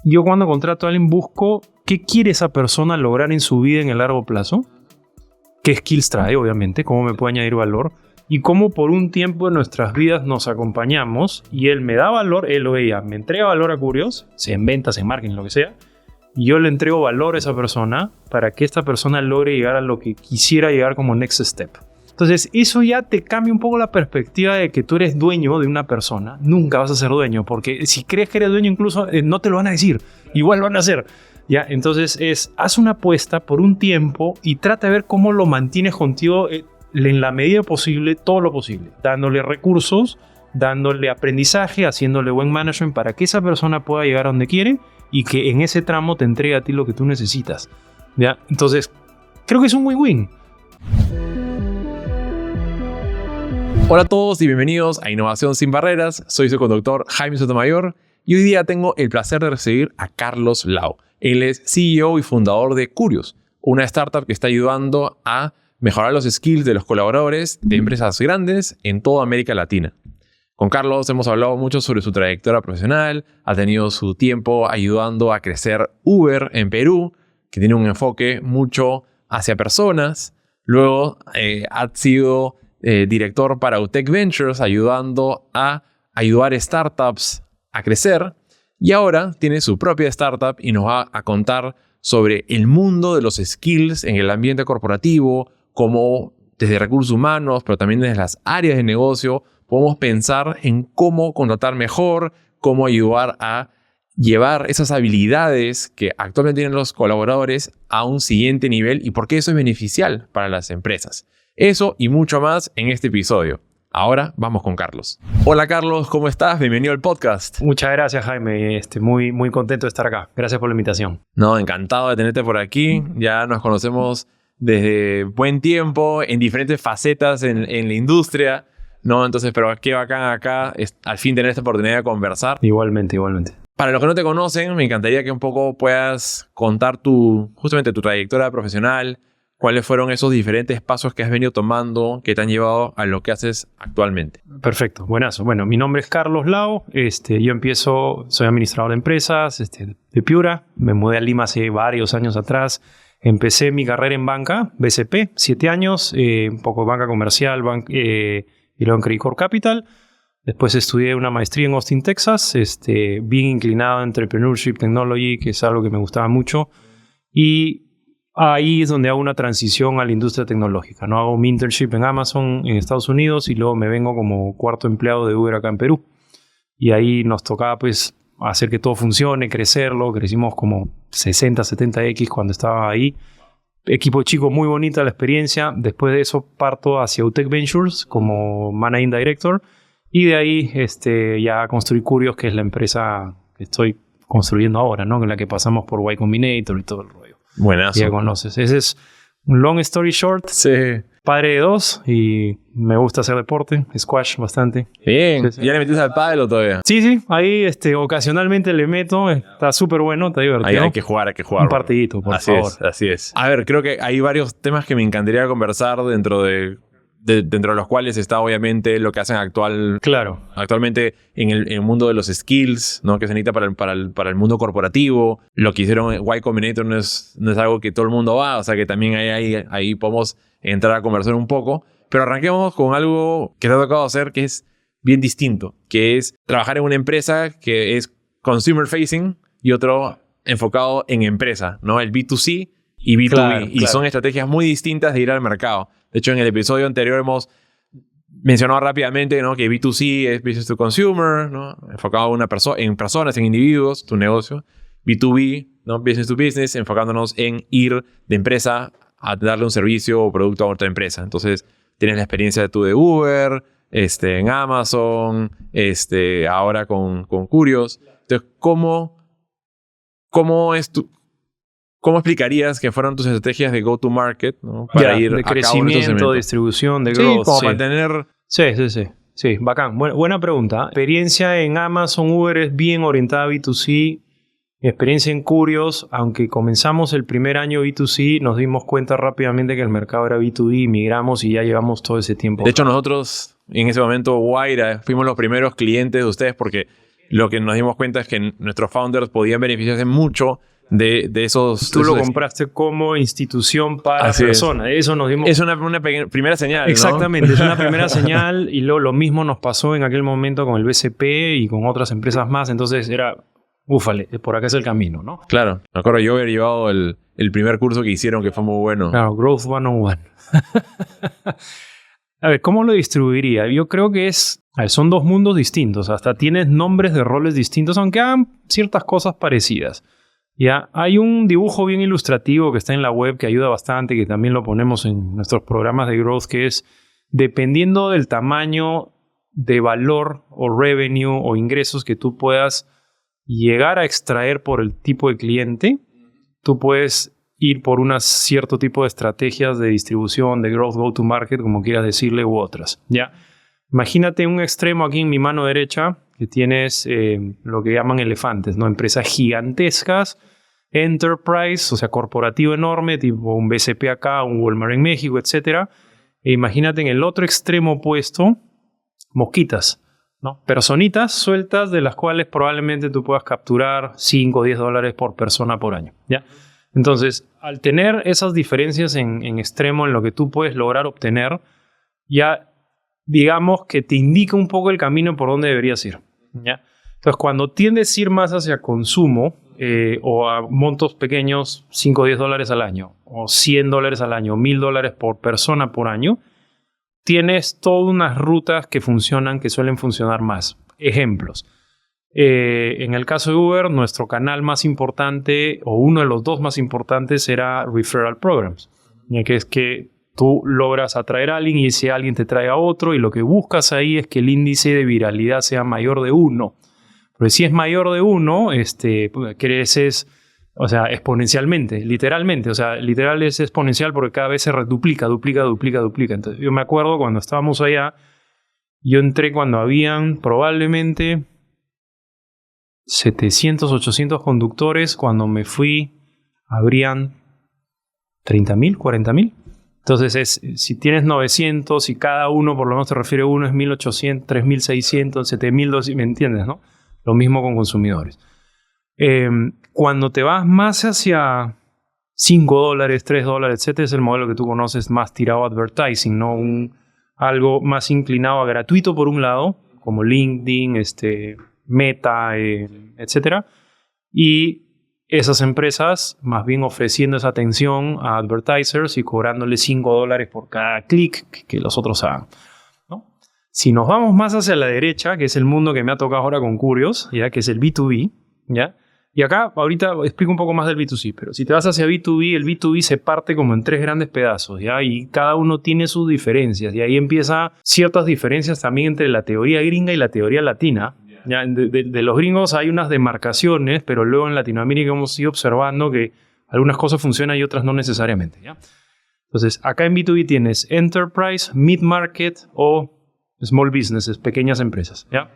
Yo cuando contrato a alguien busco qué quiere esa persona lograr en su vida en el largo plazo, qué skills trae, obviamente, cómo me puede añadir valor y cómo por un tiempo en nuestras vidas nos acompañamos y él me da valor, él o ella me entrega valor a Curious, sea en ventas, en marketing, lo que sea, y yo le entrego valor a esa persona para que esta persona logre llegar a lo que quisiera llegar como next step. Entonces, eso ya te cambia un poco la perspectiva de que tú eres dueño de una persona. Nunca vas a ser dueño, porque si crees que eres dueño incluso no te lo van a decir. Igual lo van a hacer. ¿Ya? Entonces, haz una apuesta por un tiempo y trata de ver cómo lo mantienes contigo en la medida posible, todo lo posible. Dándole recursos, dándole aprendizaje, haciéndole buen management para que esa persona pueda llegar a donde quiere y que en ese tramo te entregue a ti lo que tú necesitas. ¿Ya? Entonces, creo que es un win-win. Hola a todos y bienvenidos a Innovación Sin Barreras. Soy su conductor Jaime Sotomayor y hoy día tengo el placer de recibir a Carlos Lau. Él es CEO y fundador de Curious, una startup que está ayudando a mejorar los skills de los colaboradores de empresas grandes en toda América Latina. Con Carlos hemos hablado mucho sobre su trayectoria profesional, ha tenido su tiempo ayudando a crecer Uber en Perú, que tiene un enfoque mucho hacia personas. Luego ha sido director para UTEC Ventures, ayudando a ayudar startups a crecer. Y ahora tiene su propia startup y nos va a contar sobre el mundo de los skills en el ambiente corporativo, cómo desde recursos humanos, pero también desde las áreas de negocio, podemos pensar en cómo contratar mejor, cómo ayudar a llevar esas habilidades que actualmente tienen los colaboradores a un siguiente nivel y por qué eso es beneficial para las empresas. Eso y mucho más en este episodio. Ahora vamos con Carlos. Hola Carlos, ¿cómo estás? Bienvenido al podcast. Muchas gracias, Jaime. Muy contento de estar acá. Gracias por la invitación. No, encantado de tenerte por aquí. Ya nos conocemos desde buen tiempo en diferentes facetas en la industria, ¿no? Entonces, pero qué bacán acá es, al fin tener esta oportunidad de conversar. Igualmente. Para los que no te conocen, me encantaría que un poco puedas contar justamente tu trayectoria profesional. ¿Cuáles fueron esos diferentes pasos que has venido tomando que te han llevado a lo que haces actualmente? Perfecto, buenazo. Bueno, mi nombre es Carlos Lau. Soy administrador de empresas de Piura. Me mudé a Lima hace varios años atrás. Empecé mi carrera en banca, BCP, 7 años, un poco de banca comercial y luego en Credit Corp Capital. Después estudié una maestría en Austin, Texas, bien inclinado a Entrepreneurship Technology, que es algo que me gustaba mucho. Y ahí es donde hago una transición a la industria tecnológica, ¿no? Hago mi internship en Amazon en Estados Unidos y luego me vengo como cuarto empleado de Uber acá en Perú. Y ahí nos tocaba pues hacer que todo funcione, crecerlo. Crecimos como 60, 70x cuando estaba ahí. Equipo chico, muy bonita la experiencia. Después de eso parto hacia UTEC Ventures como Managing Director. Y de ahí ya construí Curious, que es la empresa que estoy construyendo ahora, ¿no? En la que pasamos por Y Combinator y todo el rollo. Buenazo. Ya conoces. Ese es un long story short. Sí. Padre de 2 y me gusta hacer deporte, squash bastante. Bien. Sí. ¿Ya le metiste al pádel o todavía? Sí. Ahí ocasionalmente le meto. Está súper bueno, está divertido. Ahí hay que jugar. Un partidito, por favor. Así es. A ver, creo que hay varios temas que me encantaría conversar dentro de los cuales está obviamente lo que hacen actualmente en el mundo de los skills, ¿no? Que se necesita para el mundo corporativo. Lo que hicieron en Y Combinator no es algo que todo el mundo va, o sea que también ahí podemos entrar a conversar un poco. Pero arranquemos con algo que te ha tocado hacer que es bien distinto, que es trabajar en una empresa que es consumer facing y otro enfocado en empresa, ¿no? El B2C y B2B. Claro. Y son estrategias muy distintas de ir al mercado. De hecho, en el episodio anterior hemos mencionado rápidamente, ¿no? Que B2C es Business to Consumer, ¿no? Enfocado en personas, en individuos, tu negocio. B2B, ¿no? Business to Business, enfocándonos en ir de empresa a darle un servicio o producto a otra empresa. Entonces, tienes la experiencia de Uber, en Amazon, ahora con Curious. Entonces, ¿cómo explicarías que fueron tus estrategias de go-to-market, ¿no? Para ir de a cabo crecimiento, distribución, de growth. Como mantener... Sí, bacán. Buena pregunta. Experiencia en Amazon, Uber es bien orientada a B2C. Mi experiencia en Curious, aunque comenzamos el primer año B2C, nos dimos cuenta rápidamente que el mercado era B2B, migramos y ya llevamos todo ese tiempo. De hecho, nosotros en ese momento, Guaira, fuimos los primeros clientes de ustedes porque lo que nos dimos cuenta es que nuestros founders podían beneficiarse mucho de esos... Tú lo esos compraste como institución para Así persona. Eso nos dimos... Es una primera señal, Exactamente, ¿no? es una primera señal y lo mismo nos pasó en aquel momento con el BCP y con otras empresas más. Entonces era, úfale, por acá es el camino, ¿no? Claro, me acuerdo yo haber llevado el primer curso que hicieron que fue muy bueno. Claro, Growth 101. A ver, ¿cómo lo distribuiría? Yo creo que son dos mundos distintos. Hasta tienes nombres de roles distintos, aunque hagan ciertas cosas parecidas. Ya, hay un dibujo bien ilustrativo que está en la web que ayuda bastante, que también lo ponemos en nuestros programas de growth, que es dependiendo del tamaño de valor o revenue o ingresos que tú puedas llegar a extraer por el tipo de cliente, tú puedes ir por un cierto tipo de estrategias de distribución, de growth, go-to-market, como quieras decirle, u otras. ¿Ya? Imagínate un extremo aquí en mi mano derecha, que tienes lo que llaman elefantes, ¿no? Empresas gigantescas, enterprise, o sea, corporativo enorme, tipo un BCP acá, un Walmart en México, etc. E imagínate en el otro extremo opuesto, mosquitas, ¿no? Personitas sueltas de las cuales probablemente tú puedas capturar 5 o 10 dólares por persona por año, ¿ya? Entonces, al tener esas diferencias en extremo en lo que tú puedes lograr obtener, ya digamos que te indica un poco el camino por donde deberías ir, ¿ya? Entonces, cuando tiendes a ir más hacia consumo o a montos pequeños, 5 o 10 dólares al año, o 100 dólares al año, 1,000 dólares por persona por año, tienes todas unas rutas que funcionan, que suelen funcionar más. Ejemplos. En el caso de Uber, nuestro canal más importante, o uno de los dos más importantes, era Referral Programs, ya que es que tú logras atraer a alguien y ese alguien te trae a otro y lo que buscas ahí es que el índice de viralidad sea mayor de 1. Pero si es mayor de 1, creces, o sea, exponencialmente, literalmente. O sea, literal es exponencial porque cada vez se duplica. Entonces, yo me acuerdo cuando estábamos allá, yo entré cuando habían probablemente 700, 800 conductores. Cuando me fui, habrían 30,000, 40,000. Entonces, si tienes 900 y cada uno, por lo menos te refiere a uno, es 1,800, 3,600, 7,200, ¿me entiendes, no? Lo mismo con consumidores. Cuando te vas más hacia 5 dólares, 3 dólares, etc., es el modelo que tú conoces más tirado a advertising, ¿no? Algo más inclinado a gratuito por un lado, como LinkedIn, Meta, etc. Y esas empresas más bien ofreciendo esa atención a advertisers y cobrándoles 5 dólares por cada clic que los otros hagan, ¿no? Si nos vamos más hacia la derecha, que es el mundo que me ha tocado ahora con Curios, ¿ya? Que es el B2B, ¿ya? Y acá ahorita explico un poco más del B2C, pero si te vas hacia B2B, el B2B se parte como en 3 grandes pedazos, ¿ya? Y cada uno tiene sus diferencias, y ahí empieza ciertas diferencias también entre la teoría gringa y la teoría latina. Ya, de los gringos hay unas demarcaciones, pero luego en Latinoamérica hemos ido observando que algunas cosas funcionan y otras no necesariamente, ¿ya? Entonces, acá en B2B tienes Enterprise, Mid-Market o Small Businesses, pequeñas empresas, ¿ya?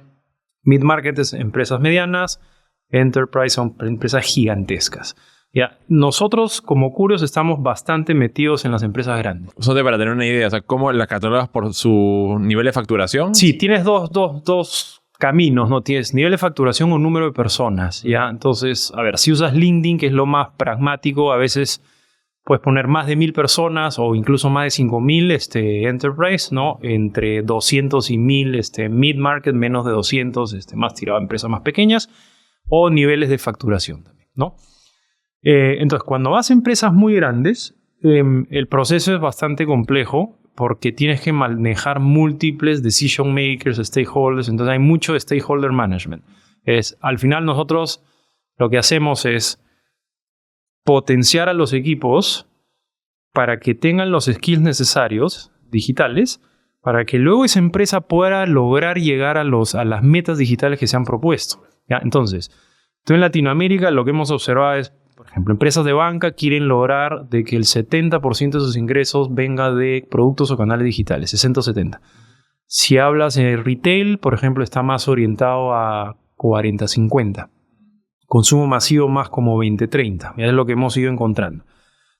Mid-Market es empresas medianas, Enterprise son empresas gigantescas, ¿ya? Nosotros, como Curios, estamos bastante metidos en las empresas grandes. Solo para tener una idea, o sea, ¿cómo las catalogas por su nivel de facturación? Sí, tienes dos caminos, ¿no? Tienes nivel de facturación o número de personas, ¿ya? Entonces, a ver, si usas LinkedIn, que es lo más pragmático, a veces puedes poner más de 1,000 personas o incluso más de 5,000 enterprise, ¿no? Entre 200 y 1,000 mid-market, menos de 200, más tirado a empresas más pequeñas, o niveles de facturación también, ¿no? Entonces, cuando vas a empresas muy grandes, el proceso es bastante complejo, porque tienes que manejar múltiples decision makers, stakeholders, entonces hay mucho stakeholder management. Al final nosotros lo que hacemos es potenciar a los equipos para que tengan los skills necesarios, digitales, para que luego esa empresa pueda lograr llegar a las metas digitales que se han propuesto, ¿ya? Entonces, tú en Latinoamérica lo que hemos observado es, por ejemplo, empresas de banca quieren lograr de que el 70% de sus ingresos venga de productos o canales digitales, 60 o 70. Si hablas de retail, por ejemplo, está más orientado a 40-50. Consumo masivo más como 20-30. Es lo que hemos ido encontrando.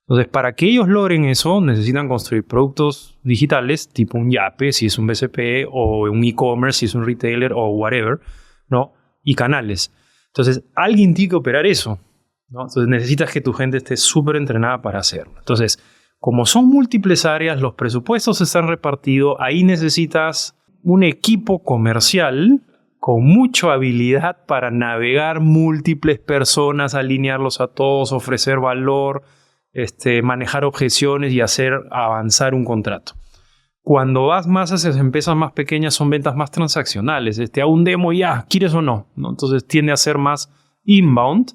Entonces, para que ellos logren eso, necesitan construir productos digitales, tipo un Yape, si es un BCP, o un e-commerce, si es un retailer, o whatever, ¿no? y canales. Entonces, alguien tiene que operar eso, ¿no? Entonces, necesitas que tu gente esté súper entrenada para hacerlo. Entonces, como son múltiples áreas, los presupuestos están repartidos, ahí necesitas un equipo comercial con mucha habilidad para navegar múltiples personas, alinearlos a todos, ofrecer valor, manejar objeciones y hacer avanzar un contrato. Cuando vas más hacia empresas más pequeñas, son ventas más transaccionales. Hago un demo y ya, ¿quieres o no? Entonces tiende a ser más inbound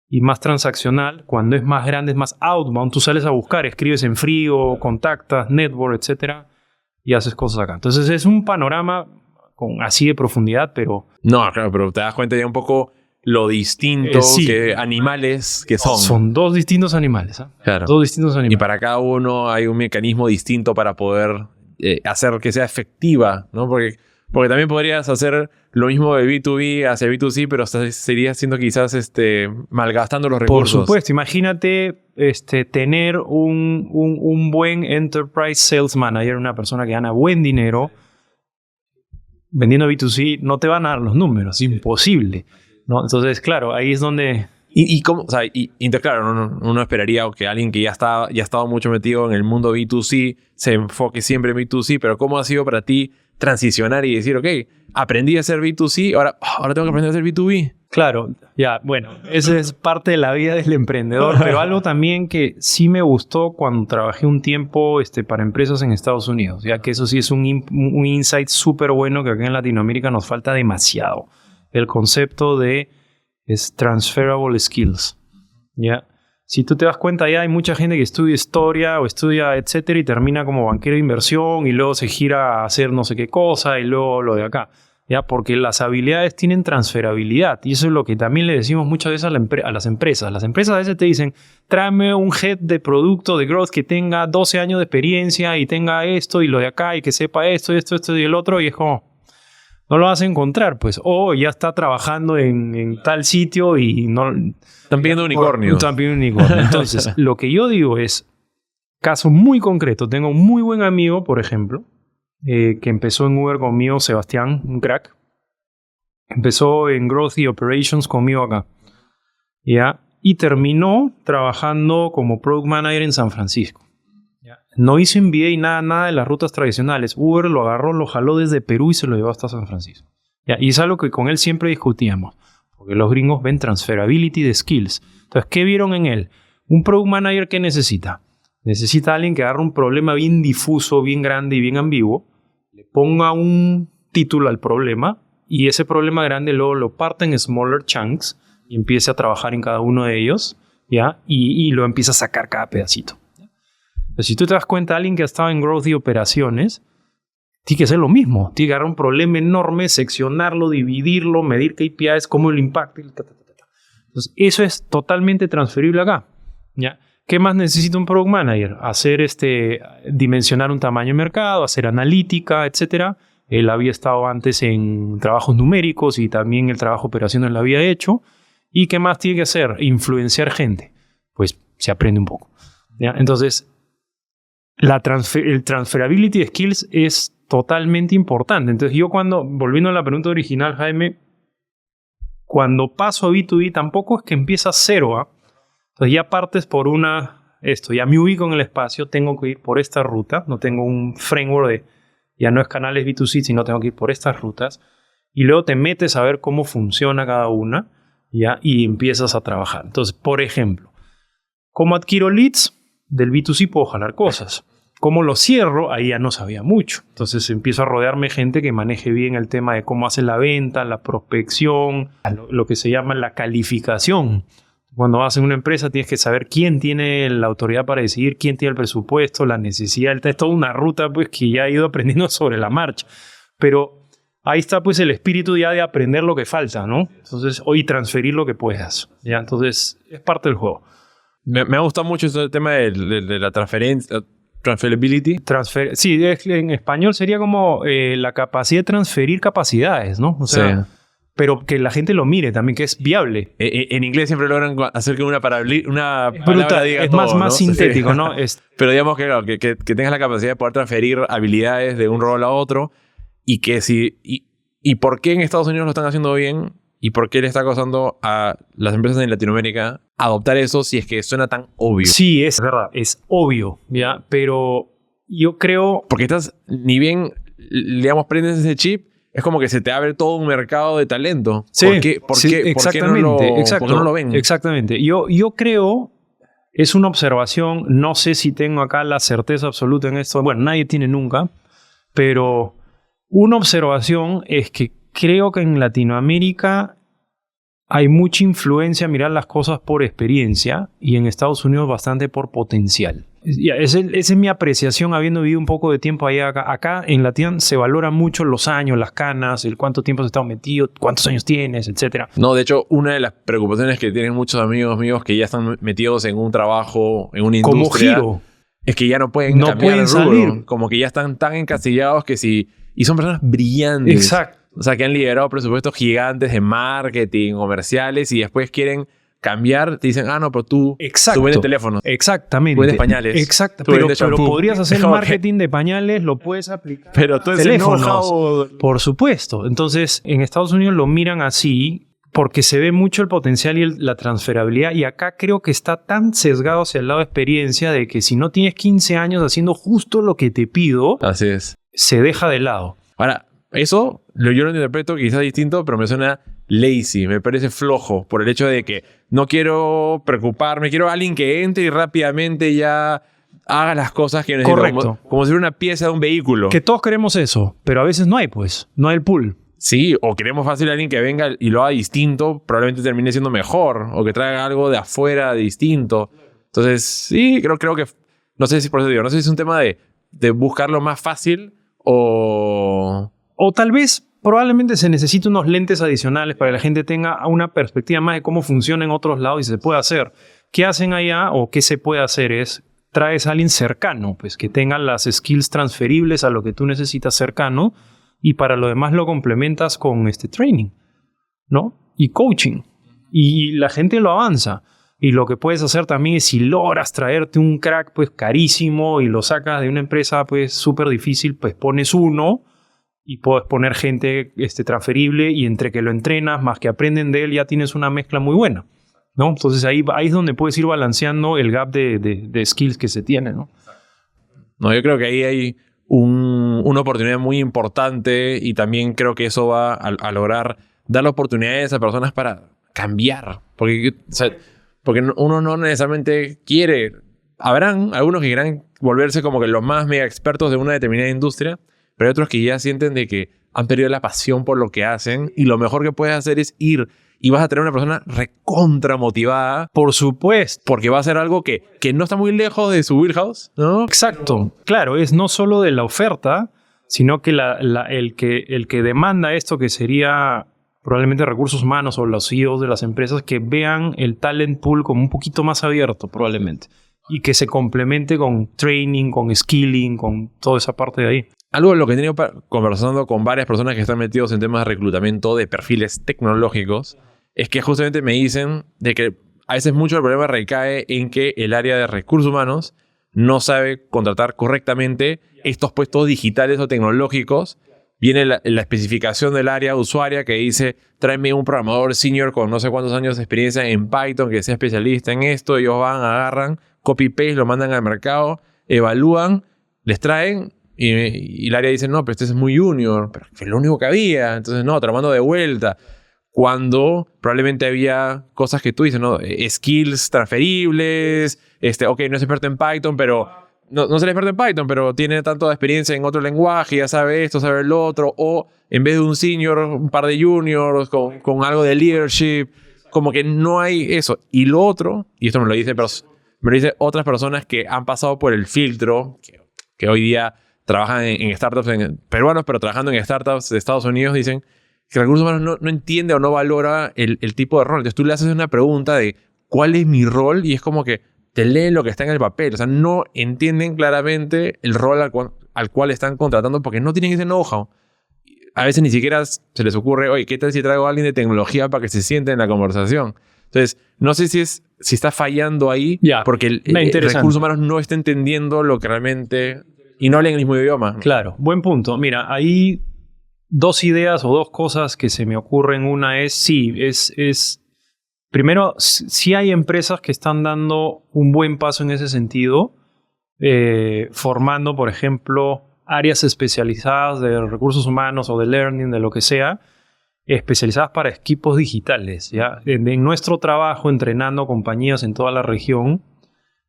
y más transaccional. Cuando es más grande, es más outbound. Tú sales a buscar, escribes en frío, contactas, network, etcétera, y haces cosas acá. Entonces es un panorama así de profundidad, pero... No, claro, pero te das cuenta ya un poco lo distinto sí. que animales que son. Son dos distintos animales. Claro. Dos distintos animales. Y para cada uno hay un mecanismo distinto para poder hacer que sea efectiva, ¿no? Porque también podrías hacer lo mismo de B2B hacia B2C, pero sería siendo quizás malgastando los recursos. Por supuesto. Imagínate tener un buen enterprise sales manager, una persona que gana buen dinero. Vendiendo B2C no te van a dar los números, es imposible, ¿no? Entonces, claro, ahí es donde... ¿Cómo? O sea, claro, uno esperaría que alguien que ya ha estado mucho metido en el mundo B2C se enfoque siempre en B2C, pero ¿cómo ha sido para ti transicionar y decir, ok, aprendí a hacer B2C, ahora tengo que aprender a hacer B2B? Claro, ya, bueno, esa es parte de la vida del emprendedor, pero algo también que sí me gustó cuando trabajé un tiempo para empresas en Estados Unidos, ya que eso sí es un insight súper bueno que acá en Latinoamérica nos falta demasiado. El concepto de transferable skills, ¿ya? Si tú te das cuenta, ya hay mucha gente que estudia historia o estudia etcétera y termina como banquero de inversión y luego se gira a hacer no sé qué cosa y luego lo de acá. ¿Ya? Porque las habilidades tienen transferabilidad y eso es lo que también le decimos muchas veces a las empresas. Las empresas a veces te dicen, tráeme un head de producto de growth que tenga 12 años de experiencia y tenga esto y lo de acá y que sepa esto y el otro, y es como, no lo vas a encontrar, pues. O ya está trabajando en tal sitio y no... Están pidiendo unicornios. Están pidiendo unicornios. Entonces, lo que yo digo es, caso muy concreto, tengo un muy buen amigo, por ejemplo, que empezó en Uber conmigo, Sebastián, un crack. Empezó en Growth y Operations conmigo acá. ¿Ya? Y terminó trabajando como Product Manager en San Francisco. ¿Ya? No hizo MBA nada de las rutas tradicionales. Uber lo agarró, lo jaló desde Perú y se lo llevó hasta San Francisco. ¿Ya? Y es algo que con él siempre discutíamos. Porque los gringos ven transferability de skills. Entonces, ¿qué vieron en él? Un Product Manager, ¿qué necesita? Necesita alguien que agarre un problema bien difuso, bien grande y bien ambiguo, le ponga un título al problema y ese problema grande luego lo parte en smaller chunks y empiece a trabajar en cada uno de ellos, ¿ya? Y lo empieza a sacar cada pedacito. Entonces, si tú te das cuenta, alguien que ha estado en growth y operaciones tiene que hacer lo mismo. Tiene que agarrar un problema enorme, seccionarlo, dividirlo, medir KPIs, cómo lo impacta. Entonces, eso es totalmente transferible acá, ¿ya? ¿Qué más necesita un Product Manager? Hacer dimensionar un tamaño de mercado, hacer analítica, etc. Él había estado antes en trabajos numéricos y también el trabajo operacional lo había hecho. ¿Y qué más tiene que hacer? Influenciar gente. Pues se aprende un poco, ¿ya? Entonces, el transferability de skills es totalmente importante. Entonces, yo volviendo a la pregunta original, Jaime, cuando paso a B2B tampoco es que empieza a cero, ¿ah? Entonces ya partes por ya me ubico en el espacio, tengo que ir por esta ruta, no tengo un framework ya no es canales B2C, sino tengo que ir por estas rutas, y luego te metes a ver cómo funciona cada una, ¿ya? Y empiezas a trabajar. Entonces, por ejemplo, ¿cómo adquiero leads? Del B2C puedo jalar cosas. ¿Cómo lo cierro? Ahí ya no sabía mucho. Entonces empiezo a rodearme gente que maneje bien el tema de cómo hacer la venta, la prospección, lo que se llama la calificación. Cuando vas en una empresa tienes que saber quién tiene la autoridad para decidir, quién tiene el presupuesto, la necesidad. Es toda una ruta pues, que ya he ido aprendiendo sobre la marcha. Pero ahí está pues el espíritu ya de aprender lo que falta, ¿no? Entonces, hoy transferir lo que puedas, ¿ya? Entonces, es parte del juego. Me ha gustado mucho el tema de la transferability. Sí, en español sería como la capacidad de transferir capacidades, ¿no? O sea, sí. Pero que la gente lo mire también, que es viable. En inglés siempre logran hacer que una palabra diga es todo, más sintético, sí. ¿No? Pero digamos que tengas la capacidad de poder transferir habilidades de un rol a otro y que y por qué en Estados Unidos lo están haciendo bien ¿Y por qué le está costando a las empresas en Latinoamérica adoptar eso si es que suena tan obvio? Sí, es verdad, es obvio, ¿ya? Pero yo creo... Porque ni bien, digamos, prendes ese chip, es como que se te abre todo un mercado de talento. Sí, ¿Por qué no lo ven? Exactamente. Yo creo, es una observación, no sé si tengo acá la certeza absoluta en esto. Bueno, nadie tiene nunca, pero una observación es que creo que en Latinoamérica hay mucha influencia a mirar las cosas por experiencia y en Estados Unidos bastante por potencial. Esa es mi apreciación habiendo vivido un poco de tiempo allá. Acá en Latino se valora mucho los años, las canas, el cuánto tiempo has estado metido, cuántos años tienes, etc. No, de hecho, una de las preocupaciones que tienen muchos amigos míos que ya están metidos en un trabajo, en una industria... Como giro. Es que ya no pueden cambiar el rubro. Salir. Como que ya están tan encasillados que si... Y son personas brillantes. Exacto. O sea, que han liderado presupuestos gigantes de marketing, comerciales, y después quieren cambiar. Te dicen, no, pero tú vendes teléfonos. Exactamente. Tú vendes pañales. Exacto. Pero podrías hacer marketing de pañales, lo puedes aplicar. Pero tú teléfonos. Por supuesto. Entonces, en Estados Unidos lo miran así porque se ve mucho el potencial y la transferabilidad. Y acá creo que está tan sesgado hacia el lado de experiencia de que si no tienes 15 años haciendo justo lo que te pido, así es, se deja de lado. Ahora, eso yo lo interpreto quizás distinto, pero me suena lazy, me parece flojo por el hecho de que no quiero preocuparme, quiero a alguien que entre y rápidamente ya haga las cosas que necesito. Correcto. Como si fuera una pieza de un vehículo. Que todos queremos eso, pero a veces no hay, pues. No hay el pool. Sí, o queremos fácil a alguien que venga y lo haga distinto, probablemente termine siendo mejor, o que traiga algo de afuera distinto. Entonces, sí, creo que... No sé si por eso digo, no sé si es un tema de buscar lo más fácil o tal vez probablemente se necesite unos lentes adicionales para que la gente tenga una perspectiva más de cómo funciona en otros lados y se puede hacer. ¿Qué hacen allá o qué se puede hacer? Es traes a alguien cercano, pues que tenga las skills transferibles a lo que tú necesitas cercano y para lo demás lo complementas con training, ¿no? Y coaching. Y la gente lo avanza. Y lo que puedes hacer también es si logras traerte un crack pues carísimo y lo sacas de una empresa pues súper difícil, pues pones uno y puedes poner gente transferible y entre que lo entrenas más que aprenden de él ya tienes una mezcla muy buena, ¿no? Entonces ahí es donde puedes ir balanceando el gap de skills que se tiene, ¿no? No, yo creo que ahí hay una oportunidad muy importante y también creo que eso va a lograr dar oportunidades a personas para cambiar. Porque uno no necesariamente quiere... Habrán algunos que quieran volverse como que los más mega expertos de una determinada industria, pero hay otros que ya sienten de que han perdido la pasión por lo que hacen y lo mejor que puedes hacer es ir y vas a tener una persona recontra motivada. Por supuesto. Porque va a ser algo que no está muy lejos de su wheelhouse, ¿no? Exacto. Claro, es no solo de la oferta, sino que el que demanda esto, que sería probablemente recursos humanos o los CEOs de las empresas, que vean el talent pool como un poquito más abierto probablemente y que se complemente con training, con skilling, con toda esa parte de ahí. Algo de lo que he tenido conversando con varias personas que están metidos en temas de reclutamiento de perfiles tecnológicos es que justamente me dicen de que a veces mucho el problema recae en que el área de recursos humanos no sabe contratar correctamente estos puestos digitales o tecnológicos. Viene la especificación del área usuaria que dice, tráeme un programador senior con no sé cuántos años de experiencia en Python que sea especialista en esto. Ellos van, agarran, copy-paste, lo mandan al mercado, evalúan, les traen y el área dice, no, pero este es muy junior, pero es lo único que había. Entonces, no, te lo mando de vuelta. Cuando probablemente había cosas que tú dices, ¿no? Skills transferibles, ok, no es experto en Python, pero... No es el experto en Python, pero tiene tanto experiencia en otro lenguaje, ya sabe esto, sabe lo otro. O en vez de un senior, un par de juniors con algo de leadership. Como que no hay eso. Y lo otro, y esto me lo dice otras personas que han pasado por el filtro, que hoy día trabajan en startups peruanos, pero trabajando en startups de Estados Unidos, dicen que recursos humanos no entiende o no valora el tipo de rol. Entonces tú le haces una pregunta de ¿cuál es mi rol? Y es como que te leen lo que está en el papel. O sea, no entienden claramente el rol al cual están contratando porque no tienen ese know-how. A veces ni siquiera se les ocurre, oye, ¿qué tal si traigo a alguien de tecnología para que se siente en la conversación? Entonces, no sé si está fallando ahí porque el recursos humanos no está entendiendo lo que realmente... Y no hablan el mismo idioma. Claro, buen punto. Mira, ahí dos ideas o dos cosas que se me ocurren. Una es, sí, primero, sí hay empresas que están dando un buen paso en ese sentido, formando, por ejemplo, áreas especializadas de recursos humanos o de learning, de lo que sea, especializadas para equipos digitales, ¿ya? En nuestro trabajo, entrenando compañías en toda la región,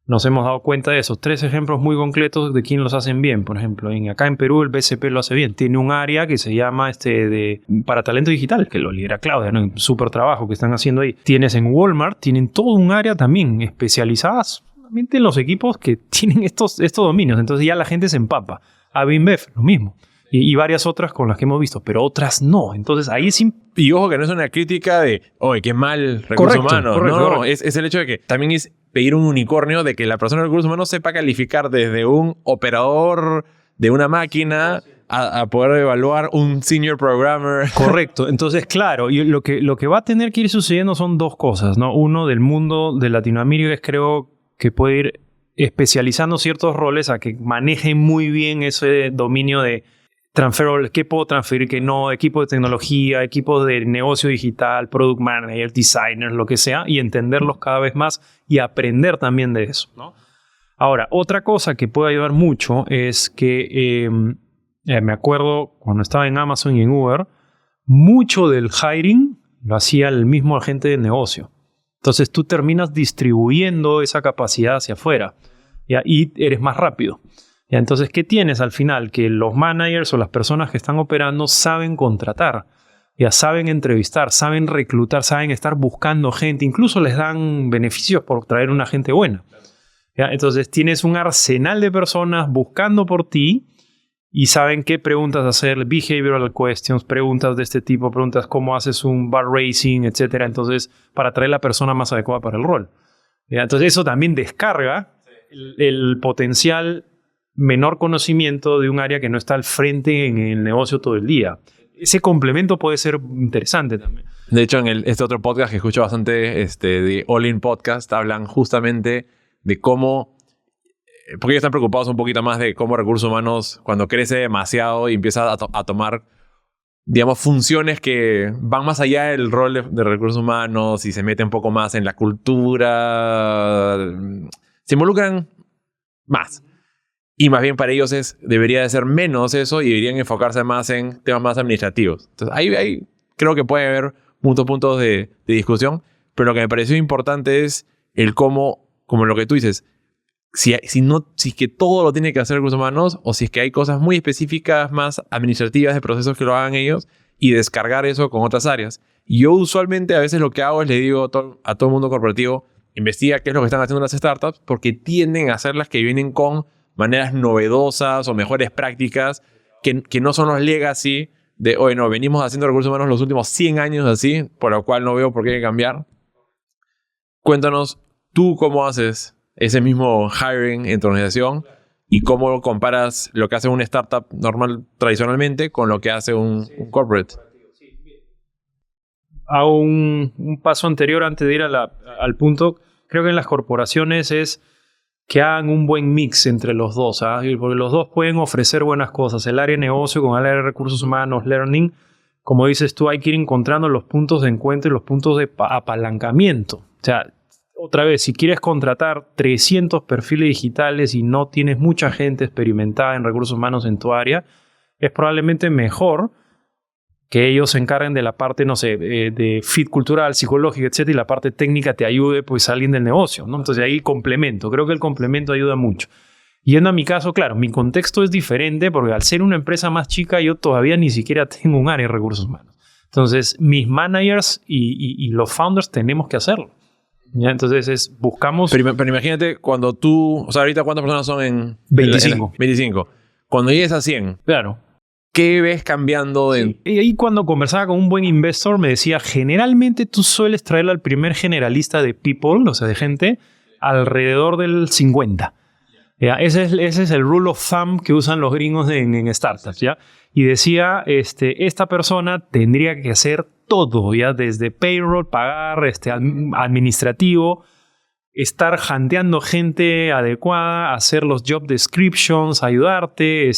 nos hemos dado cuenta de esos 3 ejemplos muy concretos de quién los hacen bien. Por ejemplo, acá en Perú el BCP lo hace bien. Tiene un área que se llama para talento digital, que lo lidera Claudia, ¿no? Un súper trabajo que están haciendo ahí. Tienes en Walmart, tienen todo un área también especializadas solamente en los equipos que tienen estos dominios. Entonces ya la gente se empapa. A BIMBEF, lo mismo. Y varias otras con las que hemos visto, pero otras no. Entonces ahí sí. Y ojo que no es una crítica de, oye, qué mal recursos humanos. Correcto. Es el hecho de que también es pedir un unicornio de que la persona de recursos humanos sepa calificar desde un operador de una máquina a poder evaluar un senior programmer. Correcto. Entonces, claro, y lo que va a tener que ir sucediendo son 2 cosas, ¿no? Uno, del mundo de Latinoamérica, es creo que puede ir especializando ciertos roles a que manejen muy bien ese dominio de transfer, qué puedo transferir, qué no, equipo de tecnología, equipo de negocio digital, product manager, designers, lo que sea, y entenderlos cada vez más y aprender también de eso, ¿no? Ahora, otra cosa que puede ayudar mucho es que me acuerdo cuando estaba en Amazon y en Uber, mucho del hiring lo hacía el mismo agente de negocio. Entonces tú terminas distribuyendo esa capacidad hacia afuera, ¿ya? Y eres más rápido. ¿Ya? Entonces, ¿qué tienes al final? Que los managers o las personas que están operando saben contratar, ya saben entrevistar, saben reclutar, saben estar buscando gente, incluso les dan beneficios por traer una gente buena. ¿Ya? Entonces tienes un arsenal de personas buscando por ti y saben qué preguntas hacer, behavioral questions, preguntas de este tipo, preguntas cómo haces un bar racing, etc. Entonces, para traer la persona más adecuada para el rol. ¿Ya? Entonces eso también descarga el potencial menor conocimiento de un área que no está al frente en el negocio todo el día. Ese complemento puede ser interesante también. De hecho, en este otro podcast que escucho bastante, de All In Podcast, hablan justamente de cómo, porque ellos están preocupados un poquito más de cómo recursos humanos, cuando crece demasiado y empieza a tomar, digamos, funciones que van más allá del rol de recursos humanos y se mete un poco más en la cultura, se involucran más. Y más bien para ellos debería de ser menos eso y deberían enfocarse más en temas más administrativos. Entonces ahí creo que puede haber muchos puntos de discusión, pero lo que me pareció importante es el cómo, como lo que tú dices, si es que todo lo tiene que hacer recursos humanos o si es que hay cosas muy específicas, más administrativas de procesos que lo hagan ellos y descargar eso con otras áreas. Y yo usualmente a veces lo que hago es le digo a todo el mundo corporativo, investiga qué es lo que están haciendo las startups porque tienden a ser las que vienen con maneras novedosas o mejores prácticas que no son los legacy de, oye, no, venimos haciendo recursos humanos los últimos 100 años así, por lo cual no veo por qué cambiar. Cuéntanos, ¿tú cómo haces ese mismo hiring en tu organización y cómo comparas lo que hace una startup normal tradicionalmente con lo que hace un corporate? Hago un paso anterior antes de ir al punto. Creo que en las corporaciones es que hagan un buen mix entre los dos, ¿sabes? Porque los dos pueden ofrecer buenas cosas. El área de negocio con el área de recursos humanos, learning, como dices tú, hay que ir encontrando los puntos de encuentro y los puntos de apalancamiento. O sea, otra vez, si quieres contratar 300 perfiles digitales y no tienes mucha gente experimentada en recursos humanos en tu área, es probablemente mejor que ellos se encarguen de la parte, no sé, de fit cultural, psicológica, etc. Y la parte técnica te ayude, pues, a alguien del negocio, ¿no? Entonces ahí complemento. Creo que el complemento ayuda mucho. Yendo a mi caso, claro, mi contexto es diferente porque al ser una empresa más chica, yo todavía ni siquiera tengo un área de recursos humanos. Entonces, mis managers y los founders tenemos que hacerlo. ¿Ya? Entonces buscamos... Pero imagínate cuando tú... O sea, ahorita ¿cuántas personas son en...? 25. 25. Cuando llegues a 100. Claro. ¿Qué ves cambiando? Sí. Y ahí cuando conversaba con un buen investor me decía, generalmente tú sueles traerle al primer generalista de people, o sea, de gente, alrededor del 50. ¿Ya? Ese es el rule of thumb que usan los gringos en startups, ¿ya? Y decía, esta persona tendría que hacer todo, ¿ya? Desde payroll, pagar, administrativo, estar hanteando gente adecuada, hacer los job descriptions, ayudarte,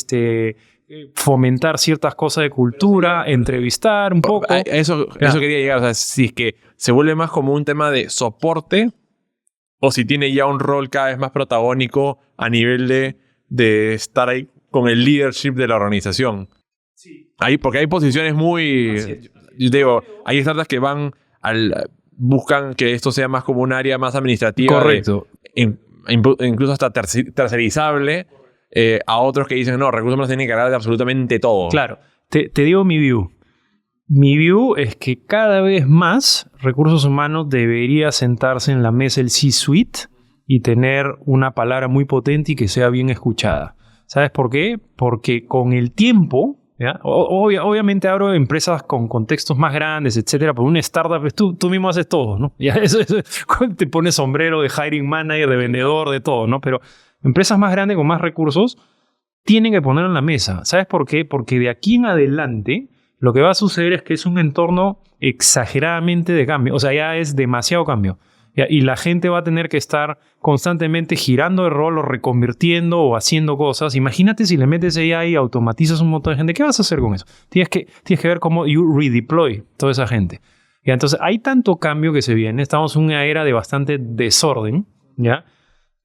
fomentar ciertas cosas de cultura, entrevistar un poco. Eso quería llegar. O sea, si es que se vuelve más como un tema de soporte o si tiene ya un rol cada vez más protagónico a nivel de estar ahí con el leadership de la organización. Sí. Porque hay posiciones muy... Yo digo, hay startups que buscan que esto sea más como un área más administrativa. Correcto. Incluso hasta tercerizable. A otros que dicen, no, recursos humanos tienen que cargar de absolutamente todo. Claro. Te digo mi view. Mi view es que cada vez más recursos humanos debería sentarse en la mesa el C-suite y tener una palabra muy potente y que sea bien escuchada. ¿Sabes por qué? Porque con el tiempo, ¿ya? Obviamente abro empresas con contextos más grandes, etcétera, pero una startup, pues tú mismo haces todo, ¿no? Ya, eso, te pones sombrero de hiring manager, de vendedor, de todo, ¿no? Pero empresas más grandes con más recursos tienen que ponerlo en la mesa. ¿Sabes por qué? Porque de aquí en adelante lo que va a suceder es que es un entorno exageradamente de cambio. O sea, ya es demasiado cambio. ¿Ya? Y la gente va a tener que estar constantemente girando de rol o reconvirtiendo o haciendo cosas. Imagínate si le metes AI y automatizas un montón de gente. ¿Qué vas a hacer con eso? Tienes que ver cómo you redeploy toda esa gente. ¿Ya? Entonces, hay tanto cambio que se viene. Estamos en una era de bastante desorden, ¿ya?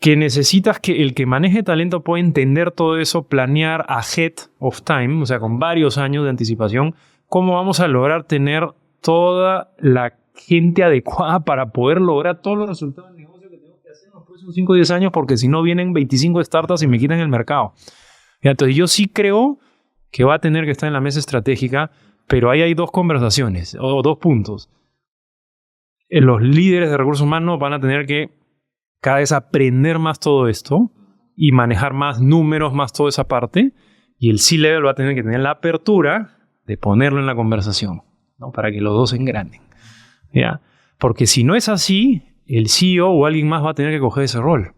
Que necesitas que el que maneje talento pueda entender todo eso, planear ahead of time, o sea, con varios años de anticipación, cómo vamos a lograr tener toda la gente adecuada para poder lograr todos los resultados del negocio que tengo que hacer en los próximos 5 o 10 años, porque si no vienen 25 startups y me quitan el mercado. Y entonces yo sí creo que va a tener que estar en la mesa estratégica, pero ahí hay dos conversaciones, o dos puntos. Los líderes de recursos humanos van a tener que cada vez aprender más todo esto y manejar más números, más toda esa parte. Y el C-Level va a tener que tener la apertura de ponerlo en la conversación, ¿no? Para que los dos se engranen, ¿ya? Porque si no es así, el CEO o alguien más va a tener que coger ese rol,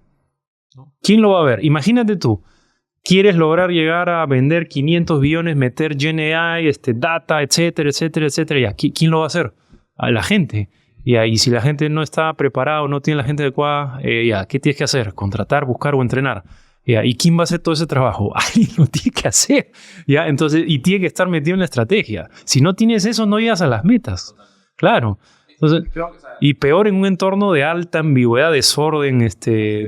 ¿no? ¿Quién lo va a ver? Imagínate tú. Quieres lograr llegar a vender 500 billones, meter GenAI, data, etcétera, etcétera, etcétera. ¿Ya? ¿Quién lo va a hacer? A la gente. Y si la gente no está preparada o no tiene la gente adecuada, ¿qué tienes que hacer? Contratar, buscar o entrenar. ¿Y quién va a hacer todo ese trabajo? Alguien lo tiene que hacer. ¿Ya? Entonces, y tiene que estar metido en la estrategia. Si no tienes eso, no llegas a las metas. Claro. Entonces, y peor en un entorno de alta ambigüedad, desorden,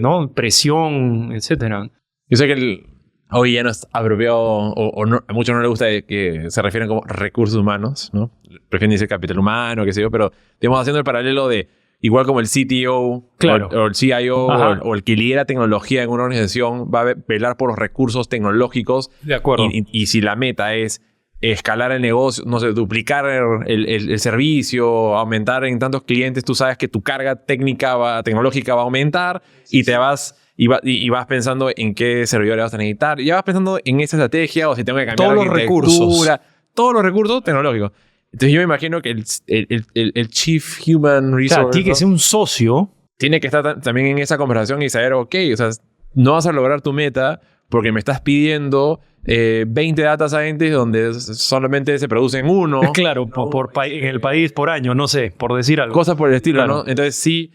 ¿no? Presión, etcétera. Yo sé que hoy ya no es apropiado o no, a muchos no les gusta que se refieren como recursos humanos, ¿no? Prefieren decir capital humano, qué sé yo, pero digamos haciendo el paralelo de igual como el CTO, claro, o el CIO o el que lidera tecnología en una organización va a velar por los recursos tecnológicos. De acuerdo. Y si la meta es escalar el negocio, no sé, duplicar el servicio, aumentar en tantos clientes, tú sabes que tu carga tecnológica va a aumentar y te vas... Y vas pensando en qué servidores vas a necesitar. Ya vas pensando en esa estrategia o si tengo que cambiar todos los recursos. Todos los recursos tecnológicos. Entonces yo me imagino que el Chief Human Resource... O sea, tiene que ser un socio. Tiene que estar también en esa conversación y saber, ok, o sea, no vas a lograr tu meta porque me estás pidiendo 20 data scientists donde solamente se producen uno. Claro, en el país por año, no sé, por decir algo. Cosas por el estilo, claro. ¿no? Entonces sí...